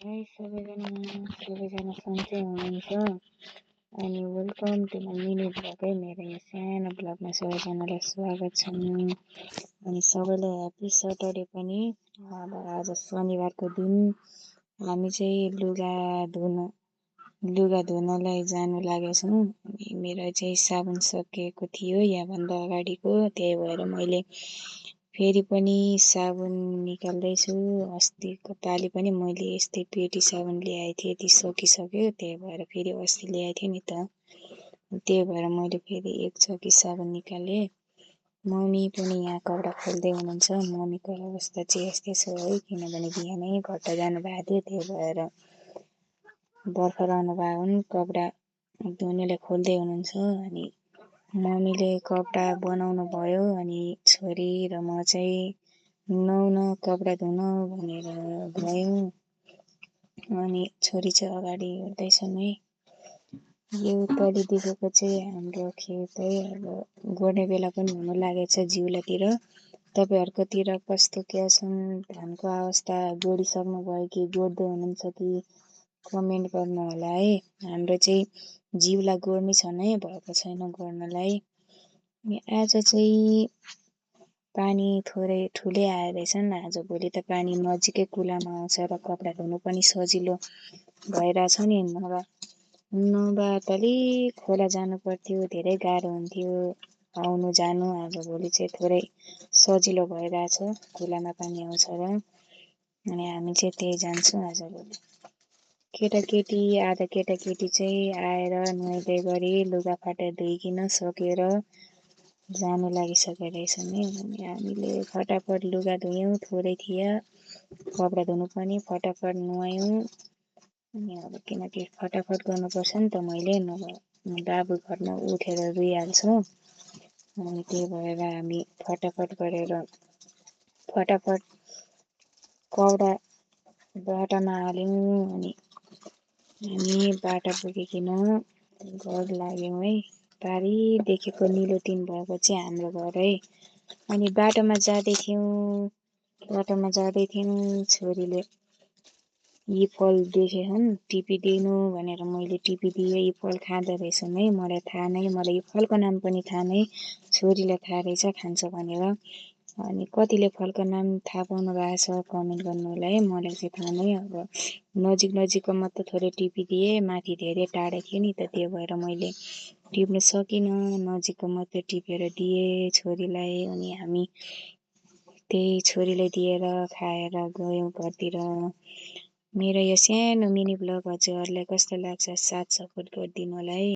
High सबैजना सन्चै हुनुहुन्छ अनि welcome to my mini blog है। मेरो यो सानो ब्लगमा सबैजनालाई स्वागत छ अनि सबैलाई ह्याप्पी सटरडे पनि। अब आज शनिबारको दिन हामी चाहिँ लुगा धुनलाई जानु लागेछौँ। मेरो चाहिँ साबुन सकिएको थियो यहाँभन्दा अगाडिको, त्यही भएर मैले फेरि पनि साबुन निकाल्दैछु। अस्तिको पालि पनि मैले यस्तै पेटी साबुन ल्याएको थिएँ, यति सकिसक्यो, त्यही भएर फेरि अस्ति ल्याएको थिएँ नि त, त्यही भएर मैले फेरि एक छकी साबुन निकालेँ। मम्मी पनि यहाँ कपडा खोल्दै हुनुहुन्छ। मम्मीको अवस्था चाहिँ यस्तै छ है, किनभने बिहानै घट्टा जानुभएको थियो, त्यही भएर भर्खर आउनुभएको हुन्, कपडा धुनेले खोल्दै हुनुहुन्छ। अनि मम्मीले कपडा बनाउनु भयो अनि छोरी र म चाहिँ नुहाउन कपडा धुन भनेर गयौँ। अनि छोरी चाहिँ अगाडि हेर्दैछन् है। यो तलि देखेको चाहिँ हाम्रो खेत है। अब गोड्ने बेला पनि हुनु लागेछ जिउलातिर। तपाईँहरूकोतिर कस्तो क्या छन्, धानको अवस्था गोडिसक्नु भयो कि गोड्दै हुनुहुन्छ कि कमेन्ट गर्नु होला है। हाम्रो चाहिँ जिउला गोड्ने छ नै, भएको छैन गोड्नलाई। आज चाहिँ पानी थोरै ठुलै आएर रहेछन्। आज भोलि त पानी नजिकै कुलामा आउँछ र कपडा धुनु पनि सजिलो भइरहेछ नि। नभए त अलिक खोला जानु पर्थ्यो, धेरै गाह्रो हुन्थ्यो आउनु जानु। आज भोलि चाहिँ थोरै सजिलो भइरहेछ, कुलामा पानी आउँछ र। अनि हामी चाहिँ त्यही जान्छौँ आज भोलि। आधा केटाकेटी चाहिँ आएर नुहाइधुवाइ गरी लुगाफाटा धोइकन सकेर जानु लागिसकेको रहेछन् नि। अनि हामीले फटाफट लुगा धुयौँ, थोरै थियो कपडा धुनु पनि फटाफट नुहायौँ। अनि अब किनकि फटाफट गर्नुपर्छ नि त, मैले नभए बाबु घरमा उठेर रुइहाल्छ। अनि त्यही भएर हामी फटाफट गरेर फटाफट कपडा बाटामा हाल्यौँ। अनि हामी बाटा पुगिकन घर लाग्यौँ है। पारी देखेको निलो टिन भएको चाहिँ हाम्रो घर है। अनि बाटोमा जाँदै थियौँ, छोरीले यी फल देखेछन्, टिपिदिनु भनेर मैले टिपिदिएँ। यी फल खाँदो रहेछन् है, मलाई थाहा नै, मलाई यो फलको नाम पनि थाहा नै, छोरीलाई थाहा रहेछ खान्छ भनेर। अनि कतिले फलको नाम थाहा पाउनु भएको छ कमेन्ट गर्नु होला है, मलाई चाहिँ थाहा नै। अब नजिकको मात्र थोरै टिपिदिएँ, माथि धेरै टाढा थियो नि त, त्यही भएर मैले टिप्नु सकिनँ। नजिकको मात्र टिपेर दिएँ छोरीलाई। अनि हामी त्यही छोरीलाई दिएर खाएर गयौँ घरतिर। मेरो यो सानो मिनी ब्लग हजुरहरूलाई कस्तो लाग्छ साथ सपोर्ट गरिदिनु होला है।